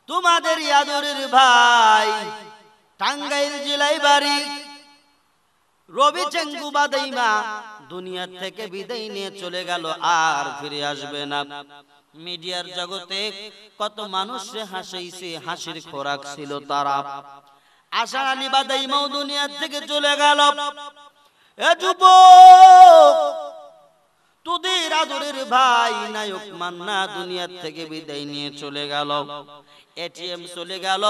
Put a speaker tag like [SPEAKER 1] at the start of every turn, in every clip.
[SPEAKER 1] তোমাদের আদরের ভাই টাঙ্গাইল জেলায় বাড়ি রবি চেঙ্গু বাদাইমা দুনিয়া থেকে বিদায় নিয়ে চলে গেল, আর ফিরে আসবে না। মিডিয়ার জগতে কত মানুষ হাসাইছে, হাসির খোরাক ছিল তারা। আশা আলী বাদাইমাও দুনিয়া থেকে চলে গেল। এ যুবক, তোদের আদরের ভাই নায়ক মান্না দুনিয়া থেকে বিদায় নিয়ে চলে গেল, এটিএম চলে গেল,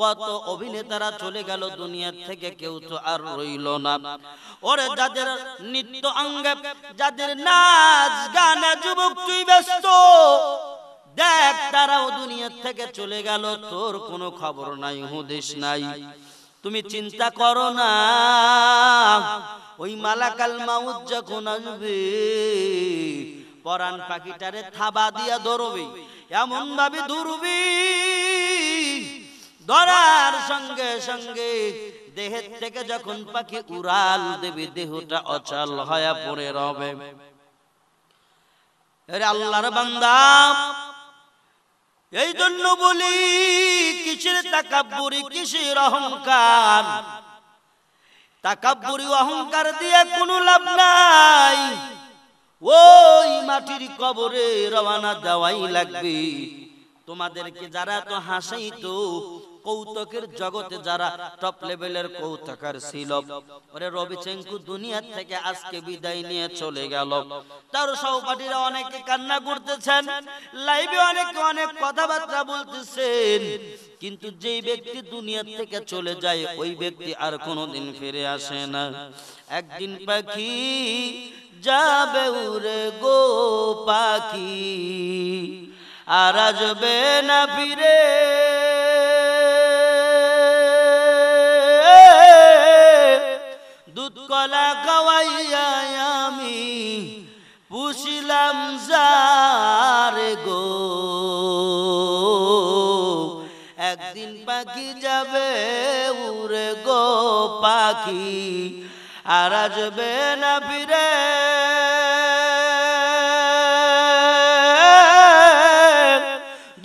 [SPEAKER 1] কত অভিনেতারা চলে গেল দুনিয়া থেকে, কেউ তো আর রইল না। ওরে যাদের নৃত্য অঙ্গে, যাদের নাচ গানে যুবক তুই ব্যস্ত, দেখ তারাও দুনিয়া থেকে চলে গেল, তোর কোনো খবর নাই, হুদিস নাই। তুমি চিন্তা করো না, ওই মালাকাল মাউত যখন আসবে, পরাণ পাখিটারে থাবা দিয়া ধরবে, এমন ভাবে ধরবি, ধরার সঙ্গে সঙ্গে দেহের থেকে যখন পাখি উড়াল দেবে, দেহটা অচল হয়ে পড়ে রবে। আরে আল্লাহর বান্দা, এই জন্য বলি কিসের তাকাব্বুরি, কিসের অহংকার। তাকাব্বুরি অহংকার দিয়ে কোনো লাভ নাই, ওই মাটির কবরে রওনা দেওয়াই লাগবে। তোমাদেরকে যারা তো হাসাইতো, কৌতুকের জগতে যারা টপ লেভেলের কৌতুকার ছিল, ওরে রবি চেঙ্গু দুনিয়া থেকে আজকে বিদায় নিয়ে চলে গেল। তার সহপাঠীরা অনেকে কান্না করতেছেন, লাইভে অনেকে অনেক কথাবার্তা বলতেছেন, কিন্তু যেই ব্যক্তি দুনিয়া থেকে চলে যায়, ওই ব্যক্তি আর কোনোদিন ফিরে আসে না। একদিন পাখি যাবে উড়ে গো পাখি, আর আসবে না ফিরে। দুধ কলা খাওয়াইয়া আমি পুষিলাম যারে গো, একদিন পাখি যাবে উড়ে গো পাখি, আর আসবে না ফিরে।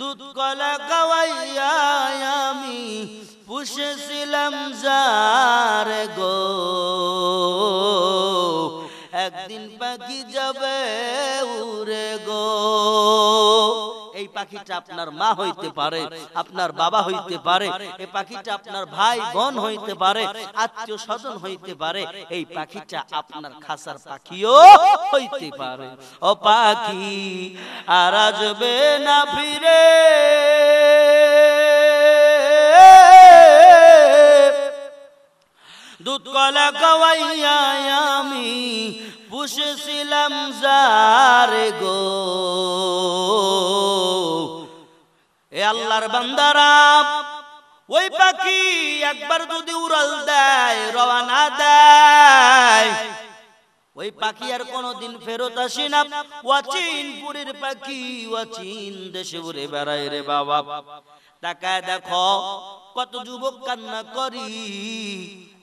[SPEAKER 1] দুধ কলা খাওয়াইয়া আমি পুষেছিলাম যারে গো, একদিন পাখি যাবে উড়ে গো। এই পাখিটা আপনার মা হইতে পারে, আপনার বাবা হইতে পারে, এই পাখিটা আপনার ভাই বোন হইতে পারে, আত্মীয় স্বজন হইতে পারে, এই পাখিটা আপনার খাসার পাখিও হইতে পারে। ও পাখি আর আসবে না ফিরে, দুধ কলা খাওয়াইয়া আমি পুষেছিলাম যারে গো। এ আল্লাহর বান্দারা, ওই পাখি একবার যদি উড়াল দেয়, রওনা দেয়, ওই পাখি আর কোনদিন ফেরত আসে না। ওয়াচিন পুরীর পাখি ওয়াচিন দেশে উড়ে বেড়ায় রে বাবা। তাকায় দেখো কত যুবক কান্না করি,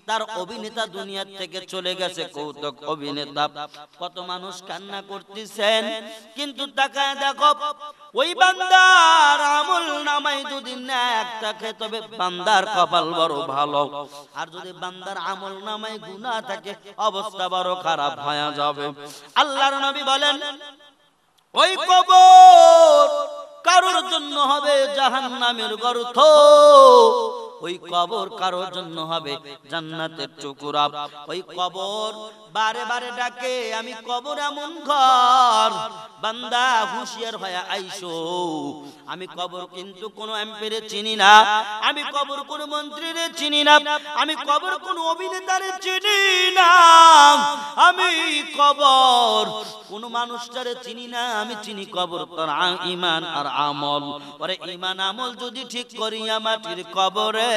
[SPEAKER 1] তার অভিনেতা দুনিয়া থেকে চলে গেছে, কৌতুক অভিনেতা, কত মানুষ কান্না করতেছেন। কিন্তু তাকায় দেখো ওই বান্দার আমল নামায় যদি নেক থাকে, তবে বান্দার কপাল বড় ভালো, আর যদি বান্দার আমল নামায় গুনাহ থাকে, অবস্থা বড় খারাপ হয়ে যাবে। আল্লাহর নবী বলেন, ওই কবর কারোর জন্য হবে জাহান্নামের গর্ত, ওই কবর কারোর জন্য হবে জান্নাতের টুকরা। ওই কবর বারে বারে ডাকে, আমি কবর এমন ঘর, বান্দা হুঁশিয়ার হয়ে আইসো। আমি কবর কিন্তু কোন এমপিরে চিনি না, আমি কবর কোন মন্ত্রীরে চিনি না, আমি কবর কোন অভিনেতারে চিনি না, আমি কবর কোন মানুষটারে চিনি না, আমি চিনি কবর তার ঈমান আর আমল। ওরে ঈমান আমল যদি ঠিক করিয়া মাটির কবরে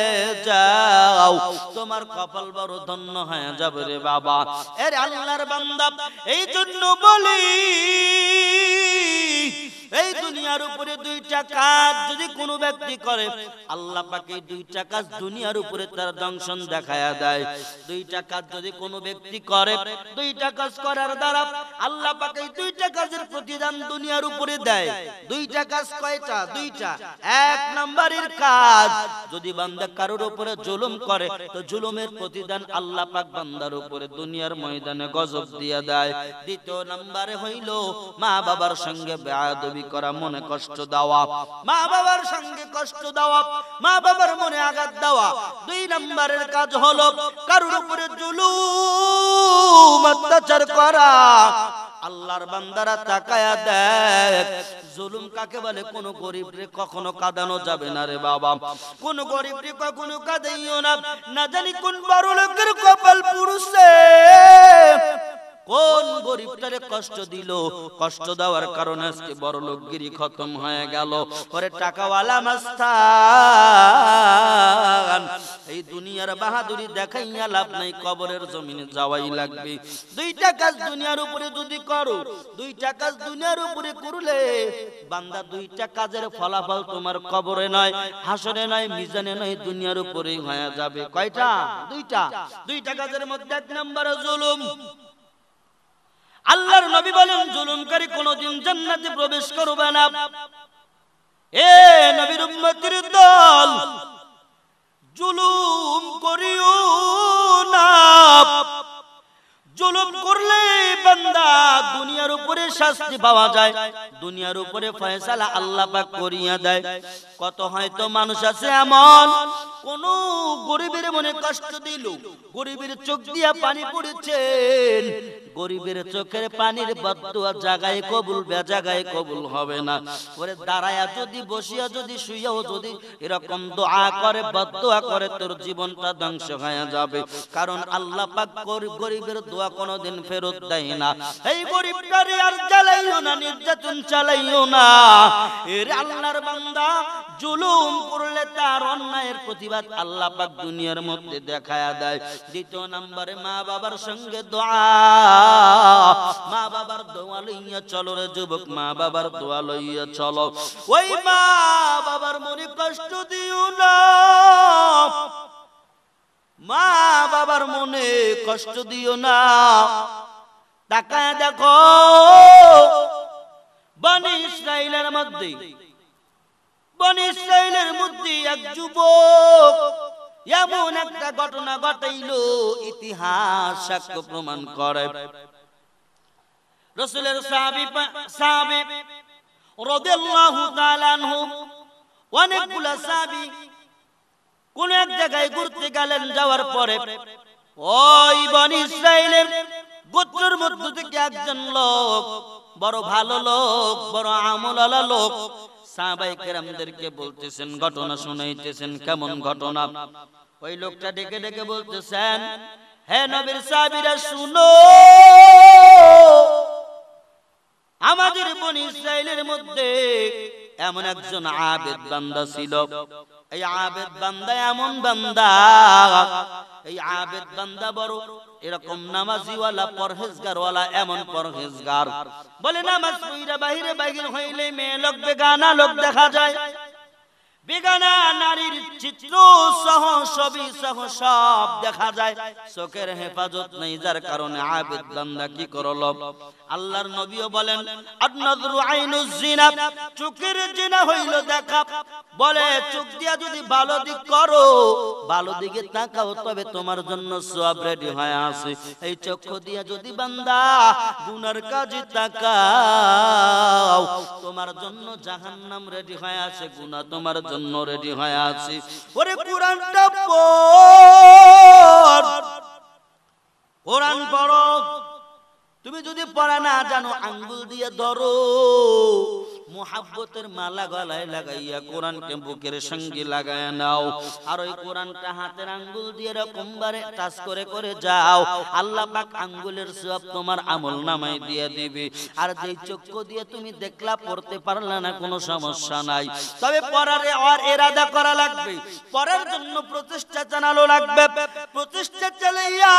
[SPEAKER 1] যাও, তোমার কপাল বড় ধন্য হয়ে যাবে রে বাবা। এর আল্লাহর বান্দা, এই জন্য বলি এই দুনিয়ার উপরে দুইটা কাজ যদি কোনো ব্যক্তি করে আল্লাহ পাক এই দুইটা কাজ দুনিয়ার উপরে তার দংশন দেখায়া দেয়। দুইটা কাজ যদি কোনো ব্যক্তি করে, দুইটা কাজ করার দ্বারা আল্লাহ পাক এই দুইটা কাজের প্রতিদান দুনিয়ার উপরে দেয়। দুইটা কাজ কয়টা? দুইটা। এক নম্বরের কাজ, যদি বান্দা কারোর উপরে জুলুম করে তো জুলুমের প্রতিদান আল্লাহ পাক বান্দার উপরে দুনিয়ার ময়দানে গজব দিয়া দেয়। দ্বিতীয় নম্বরে হইল মা বাবার সঙ্গে বেয়াদবি করা, মনে কষ্ট দেওয়া, মা বাবার সঙ্গে কষ্ট দেওয়া, মা বাবার মনে আঘাত দেওয়া। দুই নম্বরের কাজ হলো কারোর উপরে জুলুম অত্যাচার করা। আল্লাহর বান্দারা তাকায়া দেখ, জুলুম কাকে বলে? কোন গরিবরে কখনো কাঁদানো যাবে না রে বাবা, কোন গরিবরে কখনো কাঁদাইও না। না জানি কোন বড় লোকের কপাল পুরুষে কোন গরিবটারে কষ্ট দিল, কষ্ট দেওয়ার কারণে আজকে বড় লোকগিরি খতম হয়ে গেল। ওরে টাকাওয়ালা মাস্তান, এই দুনিয়ার বাহাদুরি দেখাইয়া লাভ নাই, কবরের জমিনে যাওয়াই লাগবে। দুইটা কাজ দুনিয়ার উপরে যদি করো, দুইটা কাজ দুনিয়ার উপরে করলে বান্দা দুইটা কাজের ফলাফল তোমার কবরে নয়, হাসরে নয়, মিজানে নয়, দুনিয়ার উপরেই হয়ে যাবে। কয়টা? দুইটা। দুইটা কাজের মধ্যে এক নম্বরে জুলুম। আল্লাহর নবী বলেন জুলুমকারী কোনদিন জান্নাতে প্রবেশ করবে না। এ নবীর উম্মতের দল, জুলুম করিও না। জুলুম করলে বান্দা দুনিয়ার উপরে শাস্তি পাওয়া যায়, দুনিয়ার উপরে ফয়সালা আল্লাহ পাক করিয়া দেয়। কত হয়তো মানুষ আছে এমন, কোন গরিবের মনে কষ্ট দিল, গরিবের চোখ দিয়া পানি পড়েছেন, গরিবের চোখের পানির বদদুয়া জায়গায় কবুল, বেজায়গায় কবুল হবে না। ওরে দাঁড়ায়া যদি, বসিয়া যদি, শুইয়াও যদি এরকম দোয়া করে, বদদুয়া করে, তোর জীবনটা ধ্বংস হয়ে যাবে। কারণ আল্লাহ পাক গরিবের দোয়া কোনদিন ফেরত দেয় না। এই গরিবটারে আর জ্বালাইও না, নির্যাতন চালাইও না। এর আল্লাহর বান্দা জুলুম করলে তার অন্যায়ের প্রতিবাদ আল্লাহ পাক দুনিয়ার মধ্যে দেখায়া দেয়। দ্বিতীয় নম্বরে মা বাবার সঙ্গে দোয়া। মা বাবার দোয়া লইয়া চলো রে যুবক, মা বাবার দোয়া লইয়া চলো। ওই মা বাবার মনে কষ্ট দিও না, মা বাবার মনে কষ্ট দিও না। তাকায় দেখো বনি ইসরাইলের মধ্যে, বনি ইসরাইলের মধ্যে এক যুবক এমন একটা ঘটনা ঘটাইল, ইতিহাস সাক্ষ্য প্রমাণ করে। রাসূলের সাহাবী রাদিয়াল্লাহু তাআলা আনহু, অনেকগুলা সাহাবী কোন এক জায়গায় ঘুরতে গেলেন। যাওয়ার পরে ওই বনি ইসরাইলের গোত্রের মধ্য থেকে একজন লোক, বড় ভালো লোক, বড় আমলওয়ালা লোক, সাহাবায়ে কেরামদেরকে বলতেছেন, ঘটনা শুনাইতেছেন। কেমন ঘটনা? ওই লোকটা ডেকে ডেকে বলতেছেন, হে নবীর সাহাবীরা শুনো, আমাদের বনি ইসরাইলের মধ্যে এমন একজন আবেদ বান্দা ছিল। এই আবেদ বান্দা এমন বান্দা, এই আবেদ বান্দা বড় এরকম নামাজিওয়ালা, পরহেজগারওয়ালা, এমন পরহেজগার, বলে নামাজ পড়িয়া বাহিরে বাইরে হইলে মেয়ে লোক, বেগানা লোক দেখা যায়, বেগানা নারীর চিত্র সহ, ছবি সহ সব দেখা যায়, চোখের হেফাজত নেই, যার কারণে আবেদ বান্দা কি করল? আল্লাহর নবীও বলেন আন-নাযরু আইনুজ জিনা, চোখের জিনা হইল দেখা। বলে চোখ দিয়া যদি ভালো দিক করো, ভালো দিকে তাকাও, তবে তোমার জন্য সওয়াব রেডি হয়ে আছে। এই চক্ষু দিয়া যদি বান্দা গুনার কাজে তাকাও, তোমার জন্য জাহান্নাম রেডি হয়ে আছে, গুনাহ তোমার জন্য রেডি হয়ে আছে। ওরে কোরআনটা পড়, কোরআন পড়ো। তুমি যদি পড়া না জানো, আঙ্গুল দিয়ে ধরো, মুহাব্বতের মালা গলায় লাগাইয়া কোরআনকে বুকের সঙ্গে লাগায় নাও। আর ওই কোরআনটা হাতের আঙ্গুল দিয়ে এরকম বারে টাচ করে করে যাও, আল্লাহ পাক আঙ্গুলের সওয়াব তোমার আমলনামায় দিয়ে দিবে। আর যেই চক্ষু দিয়ে তুমি দেখলা, পড়তে পারলা না, কোনো সমস্যা নাই, তবে পড়ার আর ইরাদা করা লাগবে, পড়ার জন্য প্রচেষ্টা চালানো লাগবে। প্রচেষ্টা চালাইয়া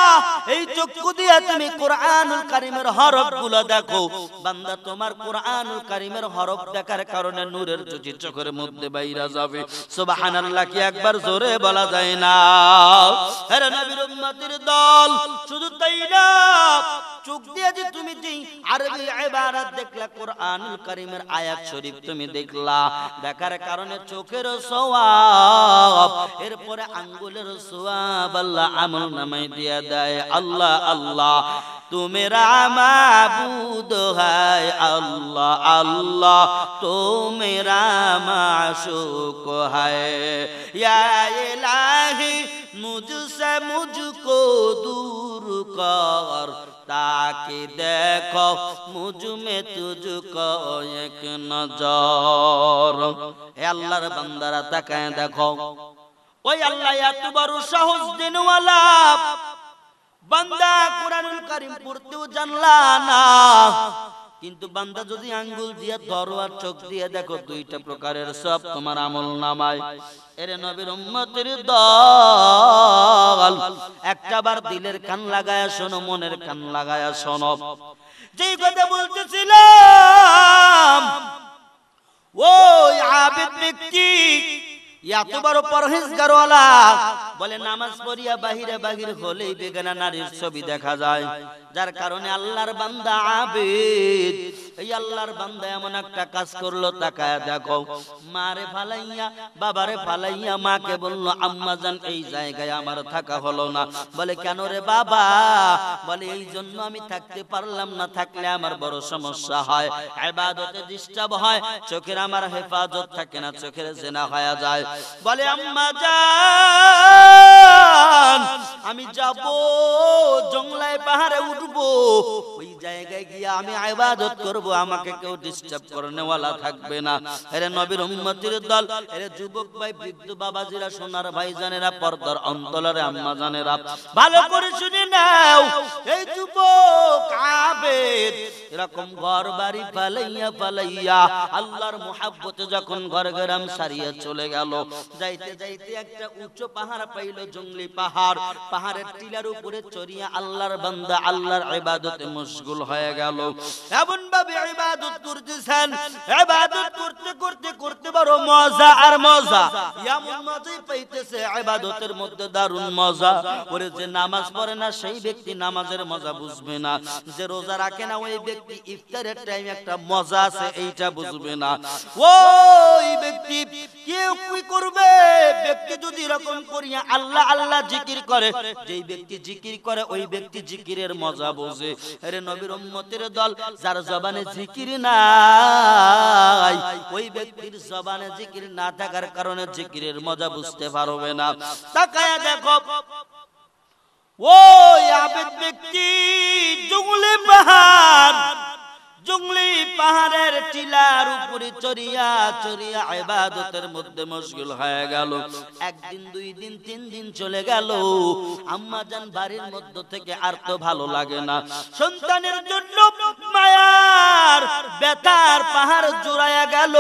[SPEAKER 1] এই চক্ষু দিয়ে তুমি কোরআনুল কারীমের হরফগুলো দেখো। বান্দা তোমার কোরআনুল কারীমের হরফ দেখার কারণে নূরের জ্যোতি চোখের মধ্যে বাইরা যাবে। সুবহানাল্লাহ কি একবার জোরে বলা যায় না? হে নবীর উম্মতের দল, শুধু তাই না, চোখ দিয়ে যে তুমি যেই আরবি ইবারত দেখলা, কোরআনুল কারীমের আয়াত শরীফ তুমি দেখলা, দেখার কারণে চোখের সওয়াব, এরপরে আঙ্গুলের সওয়াব আল্লাহ আমল নামায় দিয়া দেয়। আল্লাহ আল্লাহ তু মেরা মাবুদ है अल्लाह अल्लाह तो मेरा माशूक है या इलाही मुझसे मुझको दूर कर ताकि देखो मुझ में तुझको एक नजर। ए अल्लाहर बंदारा ताकाय देखो, ওই আল্লাহ এত বড় সহজ দিনওয়ালা বান্দা কুরআনুল কারীম পড়তেও জানলা না, কিন্তু বান্দা যদি আঙ্গুল দিয়ে ধরো আর চোখ দিয়ে দেখো, দুইটা প্রকারের সব তোমার আমল নামায়। এরে নবীর উম্মতের দল, একটাবার দিলের কান লাগায়া শোনো, মনের কান লাগায়া শোনো। যেই কথা বলতেছিলাম, ওই আবিদ ব্যক্তি এত বড় পরহেজগারওয়ালা, বলে নামাজ পড়িয়া বাহিরে বাহির হলেই বেগানা নারীর ছবি দেখা যায়, যার কারণে আল্লাহর বান্দা আবিদ, এই আল্লাহর বান্দা এমন একটা কাজ করলো, তাকায়া দেখো, মারে ফালাইয়া বাবারে ফালাইয়া মাকে বলল, আম্মা জান এই জায়গায় আমার থাকা হলো না। বলে কেন রে বাবা? বলে এই জন্য আমি থাকতে পারলাম না, থাকলে আমার বড় সমস্যা হয়, ইবাদতে ডিস্টার্ব হয়, চোখের আমার হেফাজত থাকে না, চোখের জিনা হয়ে যায়। বলে আম্মা জান আমি যাব জঙ্গলায় পাহাড়ে উঠবো, ওই জায়গায় গিয়ে আমি ইবাদত করব, আমাকে কেউ ডিস্টার্ব করনেওয়ালা থাকবে না। আরে নবীর উম্মতের দল, আরে যুবক ভাই, বৃদ্ধ বাবাজিরা, সোনার ভাইজানেরা, পর্দার অন্তরালে আম্মা জানেরা, ভালো করে শুনে নাও, এই যুবক আবেদ এরকম ঘর বাড়ি পালাইয়া পালাইয়া আল্লাহর মুহাব্বতে যখন ঘর গ্রাম সারিয়ে চলে গেল, যাইতে যাইতে একটা উঁচু পাহাড় পাইল, জঙ্গলি পাহাড়, পাহাড়ের টিলার উপরে চড়িয়া আল্লাহর বান্দা আল্লাহর ইবাদতে মশগুল হয়ে গেল। এমন ভাবে ইবাদত করতেছেন, ইবাদত করতে করতে করতে বড় মজা আর মজা, এমন মজাই পাইতেছে ইবাদতের মধ্যে দারুণ মজা। ওরে যে নামাজ পড়ে না সেই ব্যক্তি নামাজের মজা বুঝবে না, যে রোজা রাখে না ওই ব্যক্তি ইফতারের টাইম একটা মজা আছে এইটা বুঝবে না। ওই ব্যক্তি কেউ কি করবে? ব্যক্তি যদি এরকম করিয়া আল্লাহ আল্লাহ জিকির করে, যেই ব্যক্তি জিকির করে ওই ব্যক্তি জিকিরের মজা বোঝে। আরে নবীর উম্মতের দল, যার জবানে জিকির নাই, ওই ব্যক্তির জবানে জিকির না থাকার কারণে জিকিরের মজা বুঝতে পারবে না। তাকায়া দেখো, ওই আবেদ ব্যক্তি জঙ্গলি পাহাড়, জঙ্গলি পাহাড়ের টিলার উপরে চড়িয়া চড়িয়া ইবাদতের মধ্যে মশগুল হয়ে গেল। একদিন, দুই দিন, তিন দিন চলে গেল, আম্মা জান বাড়ির মধ্য থেকে আর তো ভালো লাগে না, সন্তানের জন্য মায়ার বেতার পাহাড় জোড়ায়া গেল,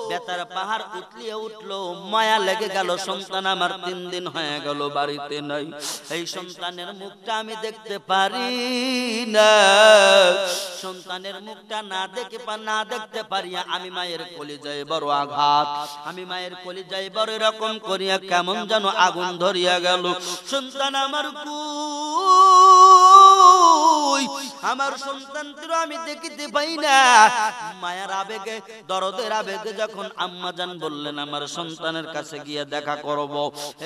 [SPEAKER 1] বেতার পাহাড় উতলিয়ে উঠলো, মায়া লেগে গেল, সন্তান আমার 3 দিন হয়ে গেল বাড়িতে নাই, এই সন্তানের মুখটা আমি দেখতে পারি না। সন্তানের মুখটা না দেখতে পারিয়া আমি মায়ের কলিজায় বড় আঘাত, আমি মায়ের কলিজায় বড় এরকম করিয়া কেমন যেন আগুন ধরিয়া গেল। সন্তান আমার কই, আমার সন্তানদের আমি দেখিতে পাই না। মায়ের আবেগে, দরদের আবেগে যখন আম্মা জান বললেন আমার সন্তানের কাছে গিয়ে দেখা করব,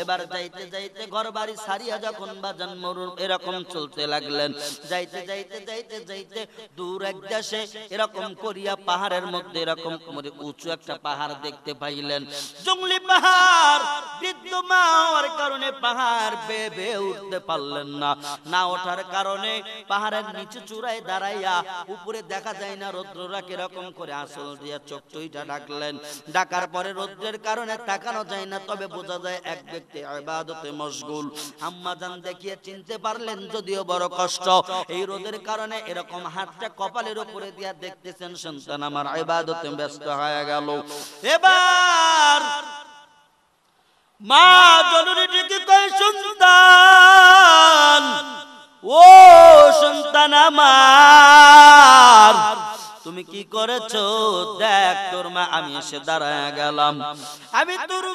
[SPEAKER 1] এবার যাইতে যাইতে ঘর বাড়ি সারিয়া যখন বাজান মরুর এরকম চলতে লাগলেন, যাইতে যাইতে যাইতে যাইতে দূর এক দেশে এরকম করিয়া পাহাড়ের মধ্যে এরকম উঁচু একটা পাহাড় দেখতে পাইলেন, জঙ্গলি পাহাড়। বৃদ্ধ মা হওয়ার কারণে পাহাড় বেয়ে বেয়ে উঠতে পারলেন না, না ওঠার কারণে পাহাড়ের নিচু চূড়ায় দাঁড়াইয়া, উপরে দেখা যায় না রৌদ্ররা কিরকম করে আঁচল দিয়া চোখ টুইটা ডাকলেন, ডাকার পরে রৌদ্রের কারণে তাকানো যায় না, তবে বোঝা যায় এক ব্যক্তি ইবাদতে মশগুল। আম্মা জান দেখিয়ে চিনতে পারলেন, যদিও বড় কষ্ট, এই রোদের কারণে এরকম হাতটা কপালের উপরে দিয়া দেখতেছেন, সন্তান আমার ইবাদতে ব্যস্ত হয়ে গেল। এবার মা জননী ডেকে কয়, সন্তান, ও সন্তান আমার, তুমি কি করেছো দেখ তোর মা। আমি এসে দাঁড়ায় গেলাম, আমি তোর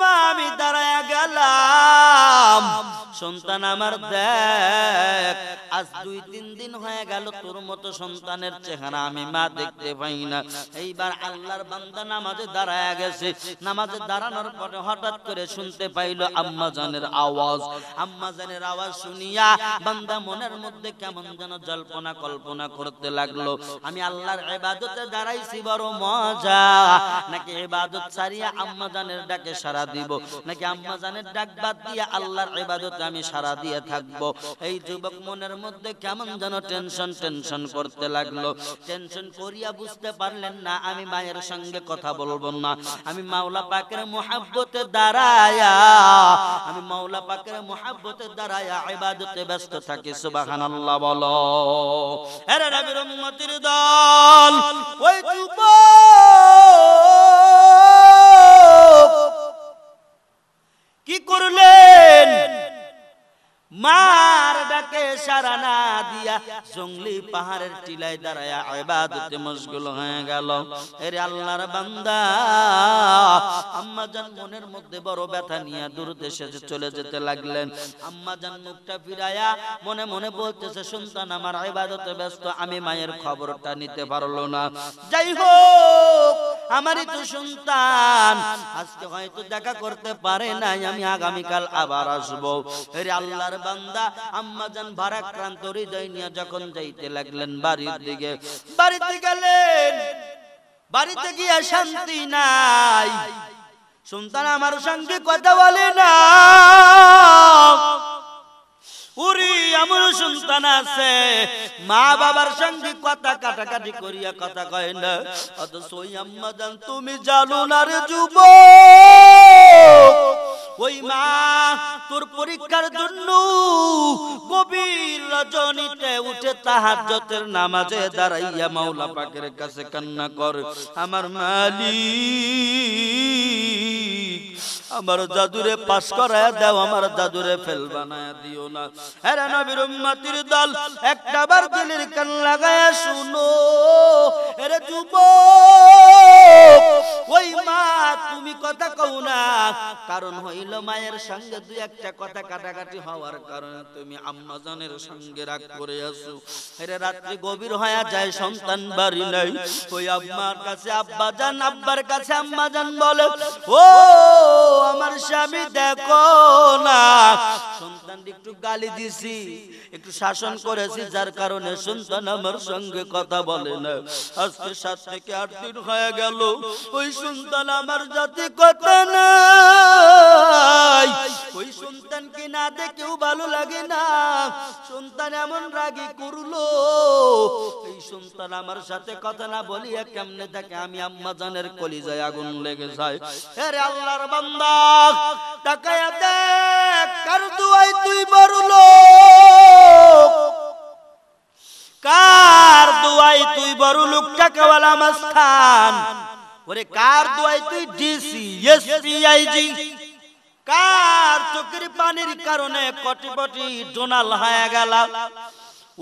[SPEAKER 1] মা আমি দাঁড়ায় গেলাম। সন্তান আমার দেখ, আজ 2-3 দিন হয়ে গেল তোর মতো সন্তানের চেহারা আমি মা দেখতে পাই না। এইবার আল্লাহর বান্দা নামাজে দাঁড়ায় গেছে, নামাজে দাঁড়ানোর পরে হঠাৎ করে শুনতে পাইল আম্মা জানের আওয়াজ। আম্মা জানের আওয়াজ শুনিয়া বান্দা মনের মধ্যে কেমন যেন জল্পনা কল্পনা করতে লাগলো, আমি আল্লাহর ইবাদতে দাঁড়াইছি বড় মজা, নাকি ইবাদত ছাড়িয়া আম্মা জানের ডাকে সাড়া দিব, নাকি আম্মা জানের ডাক বাদ দিয়ে আল্লাহর ইবাদতে আমি সাড়া দিয়ে থাকবো। এই যুবক মনের মধ্যে কেমন যেন টেনশন করতে লাগলো। টেনশন করিয়া বুঝতে পারলেন না আমি মায়ের সঙ্গে কথা বলবো না, আমি মাওলা পাকের মুহাব্বতে দাঁড়ায়া, আমি মাওলা পাকের মুহাব্বতে দাঁড়ায়া ইবাদতে ব্যস্ত থাকি। সুবহানাল্লাহ বলো। আরে নবীর উম্মতের দল, ওই যুবক কি করলেন? মার ডাকে সাড়া না দিয়া জঙ্গলি পাহাড়ের টিলায় দাঁড়ায়া ইবাদতে মশগুল হয়ে গেল। এরে আল্লাহর বান্দা, আম্মা জান মনের মধ্যে বড় ব্যথা নিয়ে দূর দেশে চলে যেতে লাগলেন। আম্মা জান মুখটা ফিরায়া মনে মনে বলতেছে, সন্তান আমার ইবাদতে ব্যস্ত, আমি মায়ের খবরটা নিতে পারলো না। যাই হোক, আমারই তো সন্তান, আজকে হয়তো দেখা করতে পারে নাই, আমি আগামীকাল আবার আসবো। এরে আল্লাহর বান্দা, আম্মা জান ভারাক্রান্ত হৃদয় নিয়ে যখন যাইতে লাগলেন বাড়ির দিকে, বাড়িতে গেলেন, বাড়িতে গিয়া শান্তি নাই, সন্তান আমার সঙ্গে কথা বলে না। উরি আমার সন্তান আছে, মা বাবার সঙ্গে কথা কাটাকাটি করিয়া কথা কয় না। অথচ ওই আম্মা জান তুমি জানো না রে যুবক, ওই মা তোর পরীক্ষার জন্য গভীর রজনীতে উঠে তাহাজ্জুদের নামাজে দাঁড়াইয়া মাওলা পাকের কাছে কান্না করে, আমার মালিক আমার জাদুরে পাস করায় দাও, আমার জাদুরে ফেল বানায় দিও না। আরে নবীর উম্মতের দল, একটাবার দিলের কান লাগায়া শুনো। আরে যুবক, ওই মা তুমি কথা কও না, কারণ হইল মায়ের সঙ্গে দুই একটা কথা কাটাকাটি হওয়ার কারণে তুমি আম্মা জানের সঙ্গে রাগ করে আসো। আরে রাত্রি গভীর হয়ে যায়, সন্তান বাড়ি নাই। ওই আম্মার কাছে আব্বা জান, আব্বার কাছে আম্মা জান বলে, ও আমার স্বামী দেখো না, সন্তান একটু গালি দিছি, একটু শাসন করেছি, যার কারণে সন্তান আমার সঙ্গে কথা বলে না। আজকে 7 থেকে 8 দিন হয়ে গেল, ওই সন্তান আমার জাতি কথা নাই। ওই সন্তানকে না দেখেও ভালো লাগে না, সন্তান এমন রাগী করলো, এই সন্তান আমার সাথে কথা না বলিয়া কেমনে থাকে, আমি আম্মা জানের কলিজায় আগুন লেগে যায়। আরে আল্লাহর বান্দা, তাকায়া দেখ, কার দুয়ায় তুই বড় লোক, কার দুয়ায় তুই বড় লোক, টাকাওয়ালা মাস্তান। ওরে কার দুয়ায় তুই ডিসি, এসপি, আইজি, কার চোখের পানির কারণে কোটিপতি ডোনাল হয়ে গেল,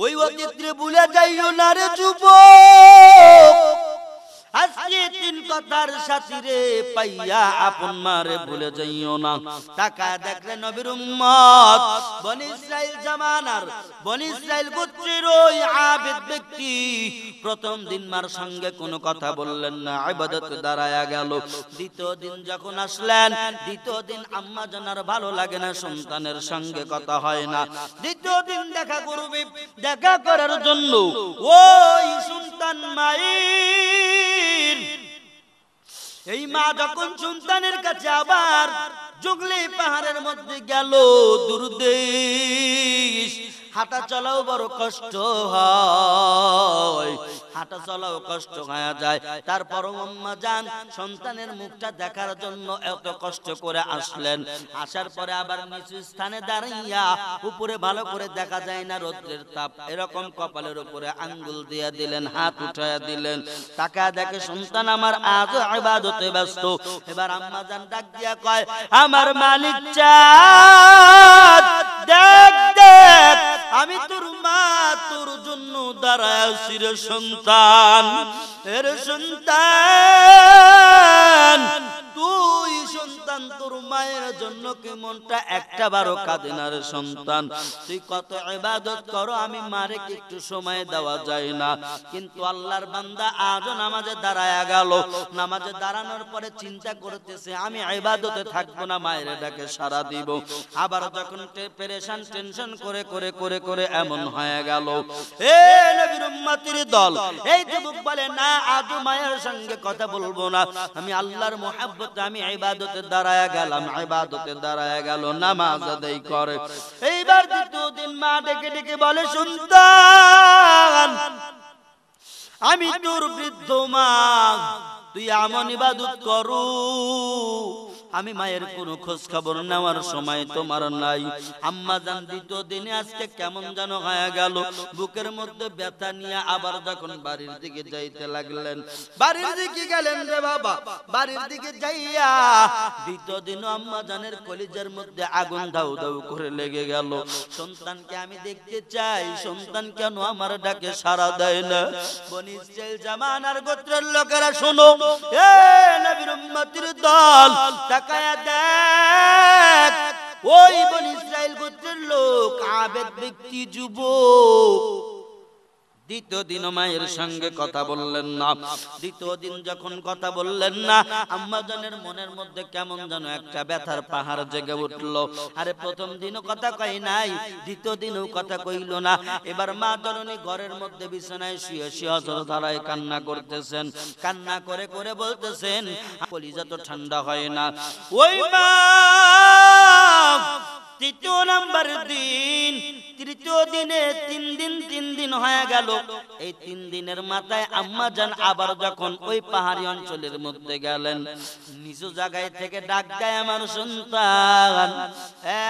[SPEAKER 1] ওই অতীতে ভুলে যাইও না রে যুবক। আজকে 3 কথার সাথীরে পাইয়া আপন মারে ভুলে যাইও না। টাকা দেখলে নবীর উম্মত, বনি ইসরাইল জামানার, বনি ইসরাইল গোত্রের ওই আবেদ ব্যক্তি প্রথম দিন মার সঙ্গে কোনো কথা বললেন না, ইবাদতে দাঁড়ায়া গেল। দ্বিতীয় দিন যখন আসলেন, দ্বিতীয় দিন আম্মা জানার ভালো লাগে না, সন্তানের সঙ্গে কথা হয় না। দ্বিতীয় দিন দেখা করবে, দেখা করার জন্য ওই সন্তান মায়ের, এই মা যখন সন্তানের কাছে আবার জঙ্গলি পাহাড়ের মধ্যে গেল, দূরদেশ, হাঁটা চলাও বড় কষ্ট হয়, হাঁটা চলাও কষ্ট হয়ে যায়। তারপর আম্মা জান সন্তানের মুখটা দেখার জন্য এত কষ্ট করে আসলেন। আসার পরে আবার নিচু স্থানে দাঁড়াইয়া, উপরে ভালো করে দেখা যায় না, রৌদ্রের তাপ, এরকম কপালের উপরে আঙ্গুল দিয়ে দিলেন, হাত উঠাইয়া দিলেন। তাকা দেখে সন্তান আমার আজও ইবাদতে ব্যস্ত। এবার আম্মা জান ডাক দিয়া কয়, আমার মালিক চাঁদ দেখ দেখ আমি তোর মা তোর জন্য দাঁড়ায় আছি রে সন্তান, এর সন্তান তুই সন্তান তোর মায়ের জন্য কি মনটা একটা বারো কাঁদে না রে সন্তান? তুই কত ইবাদত করো, আমি মারে কি একটু সময় দেওয়া যায় না? কিন্তু আল্লাহর বান্দা আজও নামাজে দাঁড়ায়া গেল, নামাজে দাঁড়ানোর পরে চিন্তা করতেছে আমি ইবাদতে থাকবো না, মায়ের ডাকে সাড়া দিব। আবার যখন পেরেশান টেনশন করে করে করে করে এমন হয়ে গেল, এ নবীর উম্মতের দল, এই যুবক বলে না আজও মায়ের সঙ্গে কথা বলবো না, আমি আল্লাহর মুহাব্বতে আমি ইবাদতে দাঁড়ায়া গেলাম, ইবাদতে দাঁড়ায়া গেল, নামাজ আদায় করে। এইবার দ্বিতীয় দিন মা ডেকে ডেকে বলে সন্তান আমি তোর বৃদ্ধ মা, তুই এমন ইবাদত করো, আমি মায়ের কোনো খোঁজ খবর নেওয়ার সময় তোমার নাই। আম্মা জান দ্বিতীয় দিনে আজকে কেমন যেন হয়ে গেল, বুকের মধ্যে ব্যথা নিয়ে আবার যখন বাড়ির দিকে যাইতে লাগলেন, বাড়ির দিকে গেলেন রে বাবা, বাড়ির দিকে যাইয়া দ্বিতীয় দিন আম্মা জানের কলিজার মধ্যে আগুন দাউ দাউ করে লেগে গেল। সন্তানকে আমি দেখতে চাই, সন্তান কেন আমার ডাকে সাড়া দেয় না? বনি ইসরাইল জামানার গোত্রের লোকেরা শোনো, এ নবীর উম্মতের দল, তাকায়া দেখ ওই বনি ইসরাইল গোত্রের লোক আবেদ ব্যক্তি যুবক দ্বিতীয় দিন মায়ের সঙ্গে কথা বললেন না। দ্বিতীয় দিন যখন কথা বললেন না, আম্মা জানের মনের মধ্যে কেমন যেন একটা ব্যথার পাহাড় জেগে উঠলো। আরে প্রথম দিনও কথা কই নাই, দ্বিতীয় দিনও কথা কইল না। এবার মা জননী ঘরের মধ্যে বিছানায় শুয়ে শুয়ে অঝর ধারায় কান্না করতেছেন, কান্না করে করে বলতেছেন কলিজা তো ঠান্ডা হয় না। ওই মা তৃতীয় নাম্বার দিন, তৃতীয় দিনে তিন দিন হয়ে গেল। এই 3 দিনের মাথায় আম্মা জান আবার যখন ওই পাহাড়ি অঞ্চলের মধ্যে গেলেন, নিজ জায়গায় থেকে ডাক দেয় আমার সন্তান,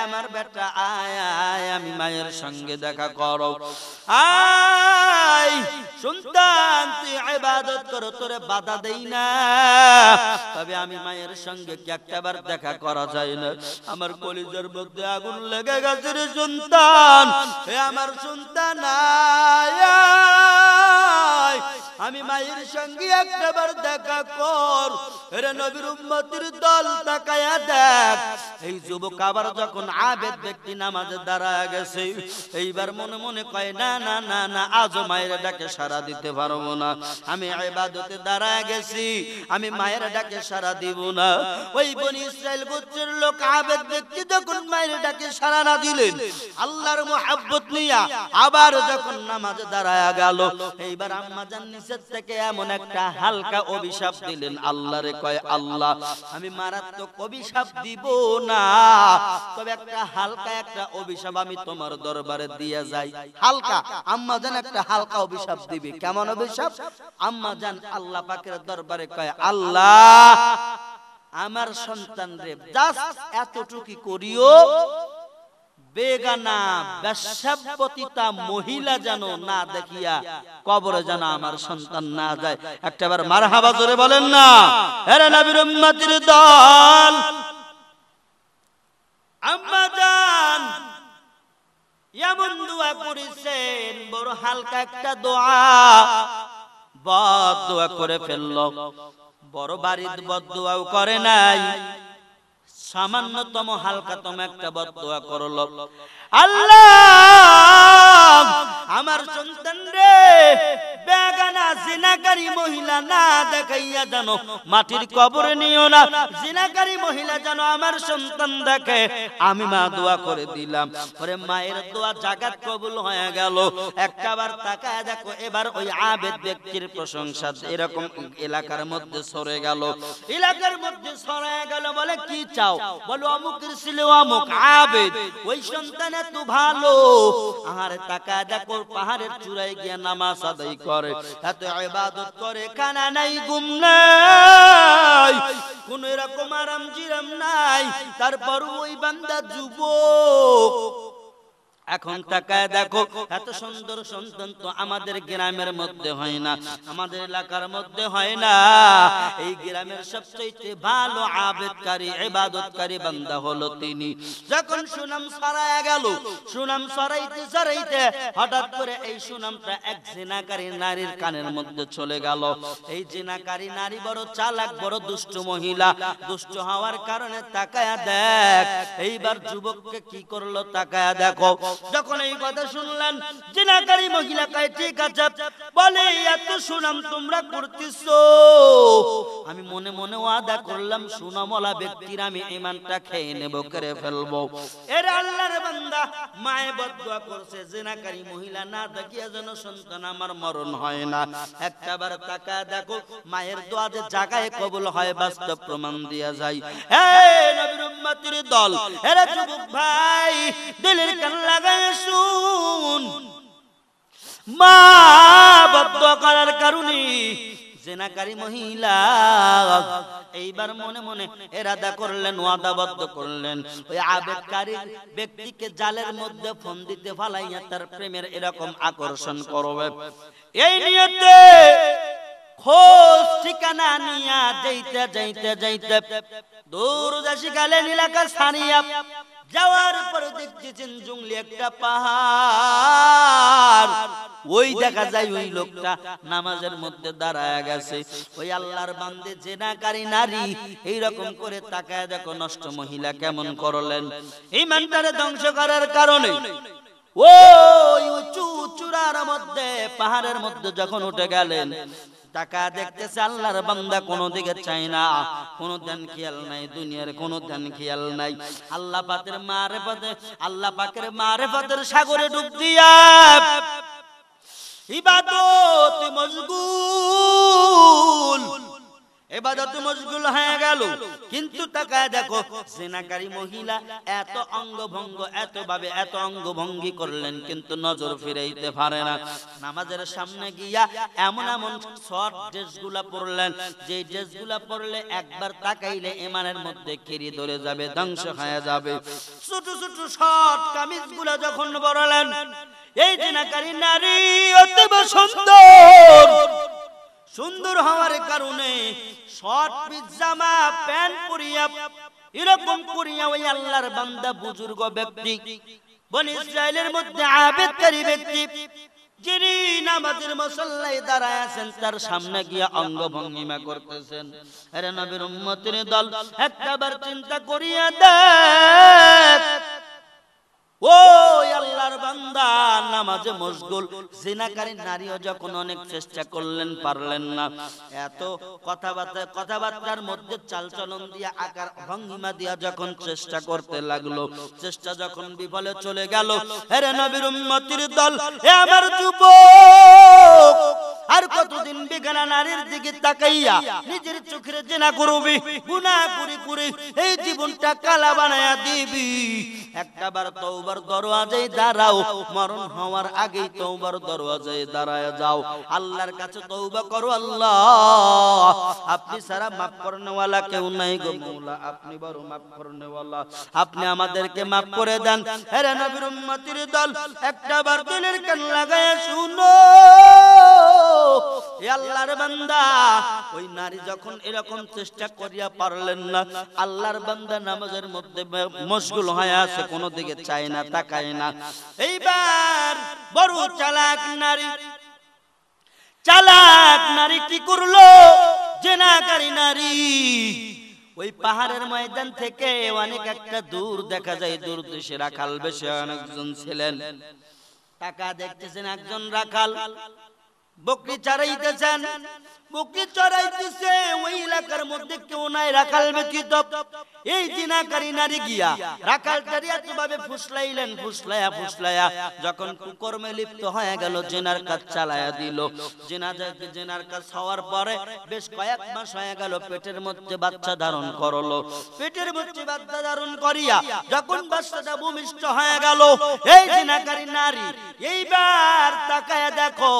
[SPEAKER 1] আমার বেটা আয় আয়, আমি মায়ের সঙ্গে দেখা করো, আয় সন্তান তুই ইবাদত করো, তোরে বাধা দেই না, তবে আমি মায়ের সঙ্গে কি একটাবার দেখা করা যায় না? আমার কলিজার মধ্যে আগুন লেগে গেছে রে সন্তান, হে আমার সন্তান আয়, আমি মায়ের সঙ্গে একটাবার দেখা কর। রে নবীর উম্মতের দল, তাকায়া দেখ এই যুবক আবার যখন আবেদ ব্যক্তি নামাজে দাঁড়ায় গেছে, এইবার মনে মনে কয় না না না না, আজও মায়ের ডাকে সাড়া দিতে পারবো না, আমি ইবাদতে দাঁড়ায় গেছি, আমি মায়ের ডাকে সাড়া দিব না। ওই বনি ইসরাইল গোত্রের লোক আবেদ ব্যক্তি যখন মায়ের ডাকে সাড়া না দিলেন, আল্লাহর মুহাব্বত নিয়া আবার যখন নামাজে দাঁড়ায় গেল, এইবার আম্মা জান নিচের থেকে এমন একটা হালকা অভিশাপ দিলেন। আল্লাহরে কয় আল্লাহ আমি মারাত্মক অভিশাপ দিব না, তবে একটা হালকা একটা অভিশাপ আমি তোমার দরবারে দিয়ে যাই। হালকা, আম্মা জান একটা হালকা অভিশাপ দিবে। কেমন অভিশাপ? আম্মা জান আল্লাহ পাকের দরবারে কয় আল্লাহ আমার সন্তান রে জাস্ট এতটুকু করিও, বেগানা বেশ্যাপতিতা মহিলা যেন না দেখিয়া কবরে যেন আমার সন্তান না যায়। একটাবার মারহাবা জোরে বলেন না। আরে নবীর উম্মতের দল, আম্মা জান এমন দোয়া করেছেন, বড় হালকা একটা দোয়া, বদ দোয়া করে ফেললো। বড় বাড়ির বদ দোয়াও করে নাই, সামান্যতম হালকাতম একটা বদ দোয়া করলো, আল্লাহ আমার সন্তান রে বেগানা জিনাকারী মহিলা না দেখাইয়া জানো মাটির কবরে নিও না, জিনাকারী মহিলা যেন আমার সন্তান দেখে। আমি মা দোয়া করে দিলাম, ওরে মায়ের দোয়া জাগাত কবুল হয়ে গেল। একটাবার তাকায় দেখো, এবার ওই আবেদ ব্যক্তির প্রশংসা এরকম এলাকার মধ্যে সরে গেল, এলাকার মধ্যে সরে গেল। বলে কি চাও? বলো অমুকের ছিল অমুক আবেদ, ওই সন্তান এত ভালো। আর তাকায় দেখো পাহাড়ের চূড়ায় গিয়ে নামাজ আদায় করে, এত ইবাদত করে, খানা নাই ঘুম নাই, কোন এরকম আরাম জিরাম নাই। তারপর ওই বান্দা যুবক এখন তাকায় দেখো, এত সুন্দর সন্তান তো আমাদের গ্রামের মধ্যে হয় না, আমাদের এলাকার মধ্যে হয় না। এই গ্রামের সবচেয়ে ভালো আবেদকারী ইবাদতকারী বান্দা হলো তিনি। যখন সুনাম ছড়ায় গেল, সুনাম ছড়াইতে ছড়াইতে হঠাৎ করে এই সুনামটা এক জিনাকারী নারীর কানের মধ্যে চলে গেল। এই জিনাকারী নারী বড় চালাক, বড় দুষ্ট মহিলা। দুষ্ট হওয়ার কারণে তাকায়া দেখ, এইবার যুবককে কি করলো তাকায়া দেখো। যখন এই কথা শুনলেন, জিনাকারী মহিলা কয় ঠিক আছে, বলে এত সুনাম তোমরা করতেছো, আমি মনে মনে ওয়াদা করলাম সুনামওয়ালা ব্যক্তির আমি ঈমানটা খেয়ে নেব, করে ফেলবো। এর আল্লাহর বান্দা মায়ে বদদুয়া করছে, জিনাকারী মহিলা না দেখিয়া যেন সন্তান আমার মরণ হয় না। একটাবার তাকায় দেখো, মায়ের দোয়া যে জায়গায় কবুল হয় বাস্তব প্রমাণ দিয়া যায়। এই নবীর উম্মতের দল, এরা যুবক ভাই দিলের কান লাগায় শুন, মা বদদুয়া করার কারণে জিনাকারী মহিলা এইবার মনে মনে ইরাদা করলেন, ওয়াদাবদ্ধ করলেন, ওই আবেদকারী ব্যক্তিকে জালের মধ্যে ফোন দিতে ফালাইয়া তার প্রেমের এরকম আকর্ষণ করবে। এই নিয়তে খোঁজ ঠিকানা নিয়া যাইতে যাইতে যাইতে দূর দেশে গেলেন, এলাকা ছাড়িয়া যাওয়ার পরে দেখতেছেন জঙ্গলি একটা পাহাড়। ওই দেখা যায় ওই লোকটা নামাজের মধ্যে দাঁড়ায় গেছে। ওই আল্লাহর বান্দে জিনাকারী নারী এইরকম করে তাকায় দেখো নষ্ট মহিলা কেমন করলেন। ঈমানটারে ধ্বংস করার কারণে ওই উঁচু চূড়ার মধ্যে পাহাড়ের মধ্যে যখন উঠে গেলেন, টাকা দেখতেছে আল্লাহর বান্দা কোন দিকে চাই না, কোন ধ্যান খেয়াল নাই, দুনিয়ার কোন ধ্যান খেয়াল নাই। আল্লাহ পাকের মারিফতে, আল্লাহ পাকের মারিফতের সাগরে ডুব দিয়া ইবাদত মশগুল, ইবাদত মশগুল হয়ে গেল। কিন্তু তাকায় দেখো জিনাকারী মহিলা এত অঙ্গভঙ্গ, এত ভাবে এত অঙ্গভঙ্গি করলেন কিন্তু নজর ফিরাইতে পারে না। নামাজের সামনে গিয়া এমন এমন শর্ট ড্রেসগুলা পরলেন, যে ড্রেসগুলা পরলে একবার তাকাইলে ঈমানের মধ্যে কিরি ধরে যাবে, ধ্বংস হয়ে যাবে। ছোট ছোট শর্ট কামিজগুলা যখন পরলেন, এই জিনাকারী নারী অতীব সুন্দর, সুন্দর হওয়ার কারণে শর্ট পিজামা প্যান্ট পরিয়া এরকম করিয়া ওই আল্লাহর বান্দা বুজুর্গ ব্যক্তি, বনি ইসরাইলের মধ্যে আবেদকারী ব্যক্তি, যিনি নামাজের মুসল্লায় দাঁড়ায় আছেন, তার সামনে গিয়া অঙ্গভঙ্গিমা করতেছেন। আরে নবীর উম্মতের দল, একটাবার চিন্তা করিয়া দেখ, ওই আল্লাহর বান্দা নামাজে মশগুল, জিনাকারী নারীও যখন অনেক চেষ্টা করলেন পারলেন না। এত কথাবার্তার মধ্যে চালচলন দিয়া আকার ভঙ্গিমা দিয়া যখন চেষ্টা করতে লাগলো, চেষ্টা যখন বিফলে চলে গেল, আরে নবীর উম্মতের দল, এ আমার যুবক, আর কতদিন বেগানা নারীর দিকে তাকাইয়া নিজের চোখের জিনা করবি, গুনাহ করে করে এই জীবনটা কালা বানায়া দিবি। একটাবার তওবার দরওয়াজায় দাঁড়াও, মরণ হওয়ার আগেই তওবার দরওয়াজায় দাঁড়ায় যাও, আল্লাহর কাছে তওবা করো। আল্লাহ আপনি সারা মাফ করনে ওয়ালা কেউ নাই গো মওলা, আপনি বড় মাফ করনে ওয়ালা, আপনি আমাদেরকে মাফ করে দেন। হে নবীর উম্মতের দল, একটাবার দিলের কান লাগায় শুনো, এ আল্লাহর বান্দা, ওই নারী যখন এরকম চেষ্টা করিয়া পারলেন না, আল্লাহর বান্দা নামাজের মধ্যে মশগুল হয়ে আছে, কোন দিকে চায় না, তাকায় না। এইবার বড় চালাক নারী, চালাক নারী কি করলো, জিনাকারী নারী ওই পাহাড়ের ময়দান থেকে অনেক একটা দূর দেখা যায়, দূর দেশে রাখাল বেশে অনেকজন ছিলেন। টাকা দেখতেছেন একজন রাখাল বকরি চড়াইতেছেন, বকরি চড়াইতেছে, ওই এলাকার মধ্যে কেউ নাই রাখাল ব্যতীত। এই জিনাকারী নারী গিয়া রাখালটারে এতভাবে ফুসলাইলেন, ফুসলায়া ফুসলায়া যখন কুকর্মে লিপ্ত হয়ে গেল, জিনার কাজ চালায়া দিল। জিনার কাজ হওয়ার পরে বেশ কয়েক মাস হয়ে গেল, পেটের মধ্যে বাচ্চা ধারণ করলো। পেটের মধ্যে বাচ্চা ধারণ করিয়া যখন বাচ্চাটা ভূমিষ্ঠ হয়ে গেল, এই জিনাকারী নারী এইবার তাকায়া দেখো,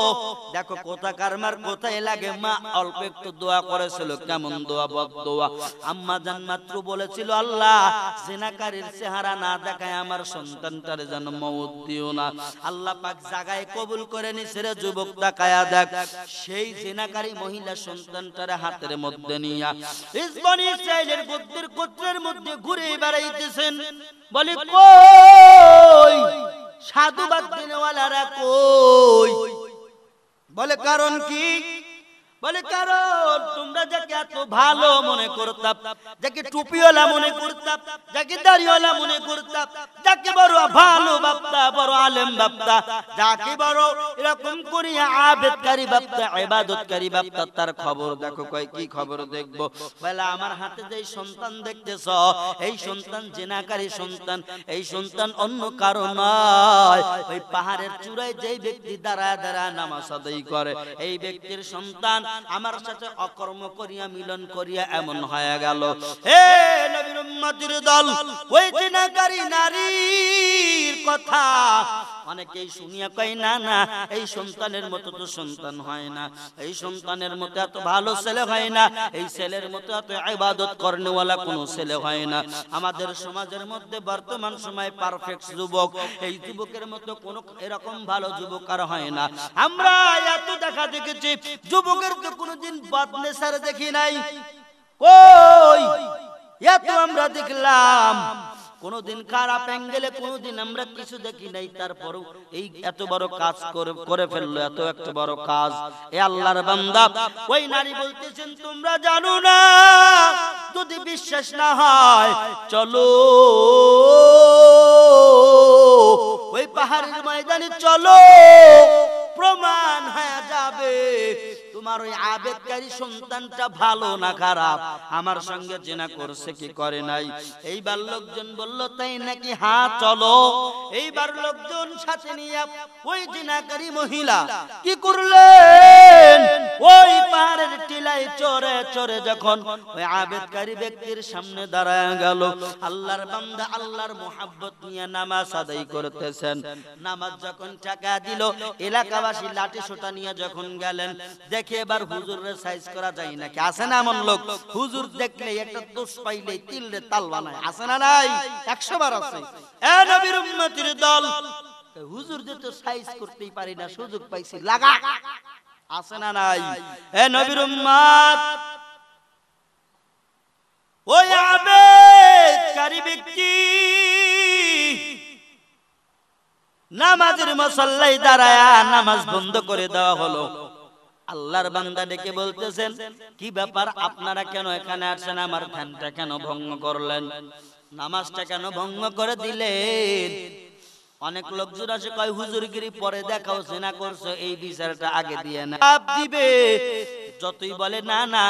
[SPEAKER 1] দেখো দেখো কোথাকার মার কোথায় লাগে। মা অল্প একটু দোয়া করেছিল, কেমন দোয়া? বদ দোয়া। আম্মা জান মাত্র বলেছিল, আল্লাহ জিনাকারীর চেহারা না দেখায় আমার সন্তানটারে যেন মওত দিও না। আল্লাহ পাক জাগায় কবুল করে নিছে রে যুবক, তাকায়া দেখ সেই জিনাকারী মহিলা সন্তানটারে হাতের মধ্যে নিয়া ইসবনি ইসরাইলের গোত্রের গোত্রের মধ্যে ঘুরে বেড়াইতেছেন। বলে কই সাধুবাদ দিনেওয়ালারা কই? বলে কারণ কি? বলে কারণ তোমরা যাকে এত ভালো মনে করতাম, যাকে টুপিওয়ালা মনে করতাম, যাকে দাড়িওয়ালা মনে করতাম, যাকে বড় ভালো বাপ্তা, বড় আলেম বাপ্তা, যাকে বড় এরকম করিয়া আবেদকারী বাপ্তা, ইবাদতকারী বাপ্তা, তার খবর দেখো। কয় কি খবর দেখবো? বলে আমার হাতে যেই সন্তান দেখতেছ, এই সন্তান জিনাকারী সন্তান। এই সন্তান অন্য কারো নয়, ওই পাহাড়ের চূড়ায় যেই ব্যক্তি দাঁড়ায় দাঁড়ায় নামাজ আদায় করে, এই ব্যক্তির সন্তান আমার সাথে অকর্ম করিয়া মিলন করিয়া এমন হয়ে গেল। হে নবীর উম্মতের দল, ওই জিনাকারী নারীর কথা অনেকেই শুনিয়া কয় না না, এই সন্তানের মতো তো সন্তান হয় না, এই সন্তানের মতো এত ভালো ছেলে হয় না, এই ছেলের মতো এত ইবাদত করনেওয়ালা কোনো ছেলে হয় না। আমাদের সমাজের মধ্যে বর্তমান সময় পারফেক্ট যুবক, এই যুবকের মতো কোনো এরকম ভালো যুবক আর হয় না। আমরা এত দেখা দেখেছি, যুবকের তো কোনোদিন বদনেসার দেখি নাই। কই এত আমরা দেখলাম, কোনদিন খারাপ অ্যাঙ্গেলে কোনদিন আমরা কিছু দেখি নাই। তারপরও এই এত বড় কাজ করে ফেললো, এত একটা বড় কাজ। এ আল্লাহর বান্দা, ওই নারী বলতেছেন তোমরা জানো না, যদি বিশ্বাস না হয় চলো ওই পাহাড়ের ময়দানে চলো, প্রমাণ হয়ে যাবে তোমার ওই আবেদকারী সন্তানটা ভালো না খারাপ, আমার সঙ্গে জিনা করছে কি করে নাই। এইবার লোকজন বলল তাই নাকি? হ্যাঁ চলো। এইবার লোকজন সাথে নিয়ে ওই জিনাকারী মহিলা কি করলেন, ওই পাহাড়ের টিলায় চড়ে চড়ে যখন ওই আবেদকারী ব্যক্তির সামনে দাঁড়ায় গেল, আল্লাহর বান্দা আল্লাহর মোহাব্বত নিয়ে নামাজ আদায় করতেছেন। নামাজ যখন টাকা দিল, এলাকাবাসী লাঠি সোটা নিয়ে যখন গেলেন, দেখে এবার হুজুরের সাইজ করা যায় নাকি? আছে না এমন লোক, হুজুর দেখলে একটা দোষ পাইলে তিলরে তাল বানায়? আছে না নাই? 100 বার আছে। এ নবীর উম্মতের দল, হুজুর যে তো সাইজ করতেই পারি না, সুযোগ পাইছি লাগা। আছে না নাই? এ নবীর উম্মত, ওই আবেদকারী ব্যক্তি নামাজের মুসল্লায় দাঁড়ায় নামাজ বন্ধ করে দেওয়া হলো। আল্লাহর বান্দা ডেকে বলতেছেন, কি ব্যাপার আপনারা কেন এখানে আসছেন? আমার ধ্যানটা কেন ভঙ্গ করলেন? নামাজটা কেন ভঙ্গ করে দিলেন? অনেক লোকজন আসে কয় হুজুরগিরি পরে দেখাও, জিনা করছো, এই বিচারটা আগে দিয়ে না দিবে। যতই বলে না না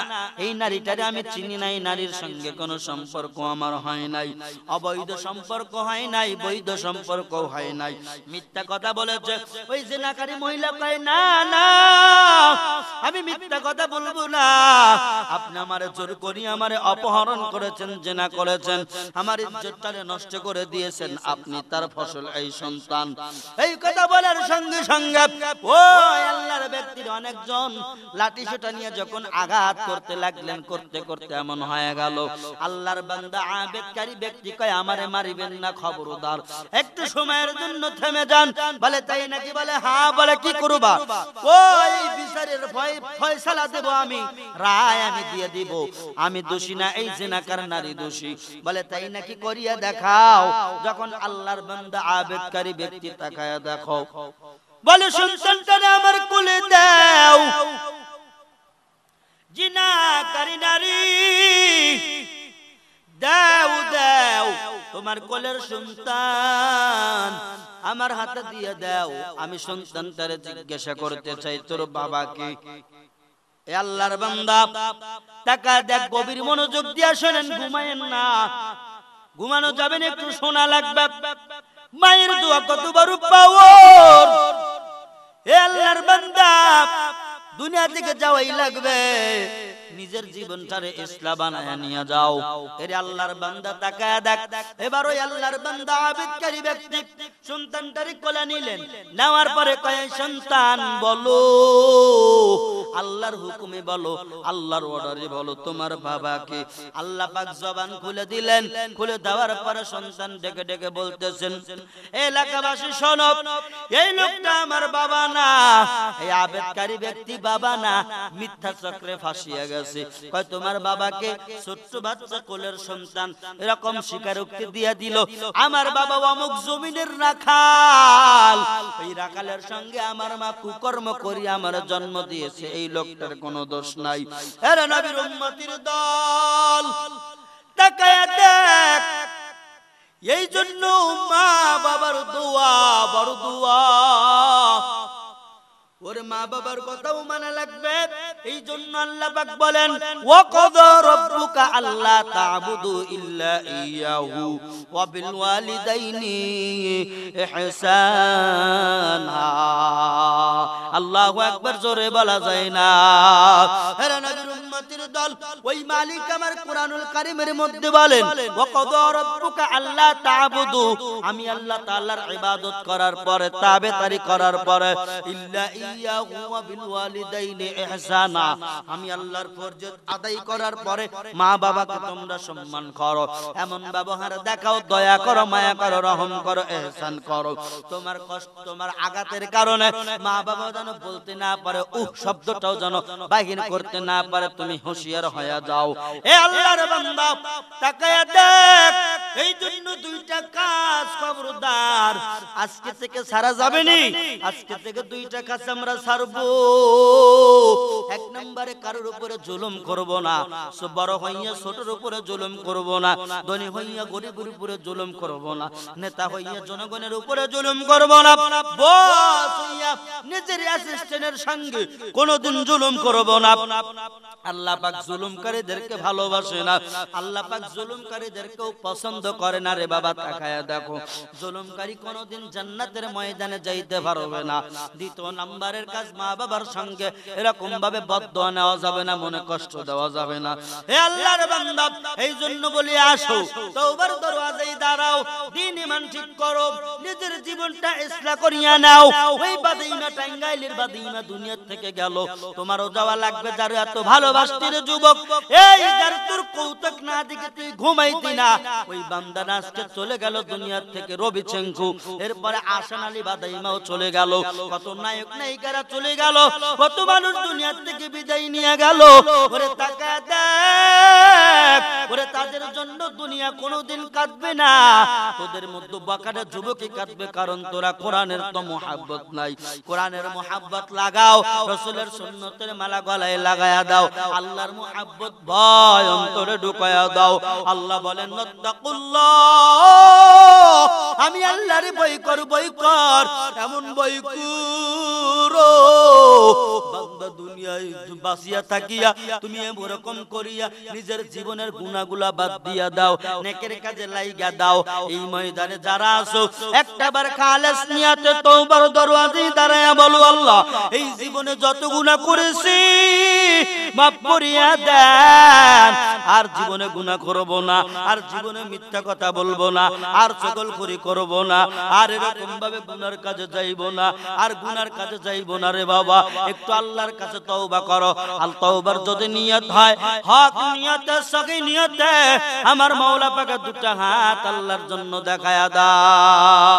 [SPEAKER 1] এই নারীটারে আমি চিনি নাই, নারীর সঙ্গে কোনো সম্পর্ক আমার হয় নাই, অবৈধ সম্পর্ক হয় নাই, বৈধ সম্পর্ক হয় নাই, মিথ্যা কথা বলেছে। ওই জিনাকারী মহিলা কয় না না আমি মিথ্যা কথা বলবো না, আপনি আমারে জোর করি আমারে অপহরণ করেছেন, জিনা করেছেন, আমার ইজ্জতটারে নষ্ট করে দিয়েছেন, আপনি তার ফসল এই সন্তান। এই কথা বলার সঙ্গে সঙ্গে ওই আল্লাহর ব্যক্তির অনেকজন লাঠি সোটা নিয়ে যখন আঘাত করতে লাগলেন, করতে করতে এমন হয়ে গেল, আল্লাহর বান্দা আবেদকারী ব্যক্তি কয় আমারে মারিবেন না, খবরদার একটু সময়ের জন্য থেমে যান। বলে তাই নাকি? বলে হ্যাঁ। বলে কি করবা? ওই বিচারের ফয়সালা দেব আমি, রায় আমি দিয়ে দিব, আমি দোষী না, এই জিনাকার নারী দোষী। বলে তাই নাকি? করিয়া দেখাও। যখন আল্লাহর বান্দা আবেদকারী ব্যক্তি তাকায়া দেখো, বলে সন্তানটা আমার কোলে দাও। জিনাকারী নারী দাও দাও, তোমার কোলের সন্তান আমার হাতে দিয়ে দাও। আমি সন্তানটারে জিজ্ঞাসা করতে চাই তোর বাবা কে? এ আল্লাহর বান্দা টাকা দেখ, গভীর মনোযোগ দিয়ে শোনেন, ঘুমায়েন না, ঘুমানো যাবে না, একটু শোনা লাগবে। মায়ের দোয়া কত বড় পাওয়ার। এ আল্লাহর বান্দা দুনিয়া থেকে যাওয়াই লাগবে, নিজের জীবনটারে ইসলাম বানায়া নিয়ে যাও। এর আল্লাহর বান্দা তাকায় দেখ, এবার ওই আল্লাহর বান্দা আবেদকারী ব্যক্তি সন্তানটারে কোলে নিলেন, নেওয়ার পরে কয় সন্তান বলো, আল্লাহর হুকুমে বলো, আল্লাহর অর্ডারে বলো তোমার বাবাকে। আল্লাহ পাক জবান খুলে দিলেন, খুলে দেওয়ার পরে সন্তান ডেকে ডেকে বলতেছেন, এলাকাবাসী শোনো, এই লোকটা আমার বাবা না, এই আবেদকারী ব্যক্তি বাবা না, মিথ্যা চক্রে ফাঁসিয়া গেছে। কয় তোমার বাবাকে ছোট্ট বাচ্চা কোলের সন্তান এরকম স্বীকারোক্তি দিয়া দিল, আমার বাবা অমুক জমিনের রাখাল, এই রাখালের সঙ্গে আমার মা কুকর্ম করি আমার জন্ম দিয়েছে, এই লোকটার কোনো দোষ নাই। এরা নবীর উম্মতির দল, তাকায়া দেখ, এই জন্য মা বাবার দোয়া বড় দোয়া, ওরে মা বাবার কথাও মানা লাগবে। এই জন্য আল্লাহ পাক বলেন, ওয়া কাযা রাব্বুকা আল্লা তা'বুদু ইল্লা ইয়াহু ওয়া বিল ওয়ালিদাইনি ইহসানা। আল্লাহু আকবার, জোরে বলা যায় না। এরা নবীর উম্মতের দল, ওই মালিক আমার কোরআনুল কারীমের মধ্যে বলেন, ওয়া কাযা রাব্বুকা আল্লা তা'বুদু, আমি আল্লাহ তাআলার ইবাদত করার পরে, তাবেদারি করার পরে, ইল্লা ইয়াহু ওয়া বিল ওয়ালিদাইনি ইহসানা, আমি আল্লাহর ফরজ আদায় করার পরে মা বাবাকে তোমরা সম্মান করো, এমন ব্যবহার দেখাও, দয়া করো, মায়া করো, রহম করো, ইহসান করো। তোমার কষ্ট, তোমার আঘাতের কারণে মা বাবা যেন বলতে না পারে, শব্দটাও যেন বাহির করতে না পারে, তুমি হুঁশিয়ার হয়ে যাও। এ আল্লাহর বান্দা তাকায়া দেখ, এই জন্য দুইটা কাজ খবরদার, আজকে থেকে ছাড়া যাবে না। আজকে থেকে দুইটা কাজ আমরা ছাড়বো। এক নম্বরে কারোর উপরে জুলুম করব না, বড় হইয়া ছোটর উপরে জুলুম করব না, ধনী হইয়া গরিবের উপরে জুলুম করব না, নেতা হইয়া জনগণের উপরে জুলুম করব না, বস হইয়া নিজের অ্যাসিস্ট্যান্টের সঙ্গে কোনোদিন জুলুম করব না। আল্লাহ পাক জুলুমকারীদেরকে ভালোবাসে না, আল্লাহ পাক জুলুমকারীদেরকেও পছন্দ করে না রে বাবা। তাকায়া দেখো, জুলুমকারী কোনোদিন জান্নাতের ময়দানে যাইতে পারবে না। দ্বিতীয় নাম্বারের কাজ, মা বাবার সঙ্গে এরকম ভাবে বদদোয়া নেওয়া যাবে না, মনে কষ্ট দেওয়া যাবে না। হে আল্লাহর বান্দা, এই জন্য বলি আসো, তওবার দরওয়াজায় দাঁড়াও, দ্বীন ঈমান ঠিক করো, নিজের জীবনটা ইসলাহ করিয়া নাও। ওই বাদিমা টাঙ্গাইলের বাদিমা দুনিয়া থেকে গেল, তোমারও যাওয়া লাগবে। যার এত ভালোবাসতি রে যুবক, এই যার তোর কৌতুক না দেখে তুই ঘুমাইতি না, ওই বান্দা আজকে চলে গেল দুনিয়া থেকে। রবি চেঙ্কু, এরপরে আসান আলী বাদাইমাও চলে গেল, কত নায়ক নায়িকারা চলে গেল, কত মানুষ দুনিয়া থেকে বিদায় নিয়ে গেল। ওরে তাকা দেখ, ওরে তাদের জন্য দুনিয়া কোনোদিন কাঁদবে না, তোদের মধ্যে বাকাটা যুবকই কাঁদবে, কারণ তোরা কোরআনের তো মুহাব্বত নাই। কোরআনের মুহাব্বত লাগাও, রাসূলের সুন্নতের মালা গলায় লাগায়া দাও, আল্লাহর মুহাব্বত ভয় অন্তরে ঢুকায়া দাও। আল্লাহ বলেন, নাত্তাকুল্লাহ, আমি আল্লাহর ভয় কর, ভয় কর, এমন ভয় করো বান্দা দুনিয়ায় বাঁচিয়া থাকিয়া তুমি এরকম করিয়া নিজের জীবনের গুনাহগুলা বাদ দিয়া দাও, নেকের কাজে লাইগা দাও। এই ময়দানে যারা আছো, একটাবার খালেস নিয়তে তওবার দরওয়াজায় দাঁড়ায়া বলো, আল্লাহ এই জীবনে যত গুনাহ করেছি মাফ করিয়া দেন, আর জীবনে গুনাহ করব না, আর জীবনে মিথ্যা কথা বলবো না, আর চগলখড়ি করব না, আর এরকম ভাবে গুনার কাজে যাইব না, আর গুনার কাজে যাইব না রে বাবা। একটু আল্লাহর কাছে তওবা করো। আর তওবার যদি নিয়ত হয়, হক নিয়তে, সহি নিয়তে, আমার মাওলা পাক দুটো হাত আল্লাহর জন্য দেখায়া দাও।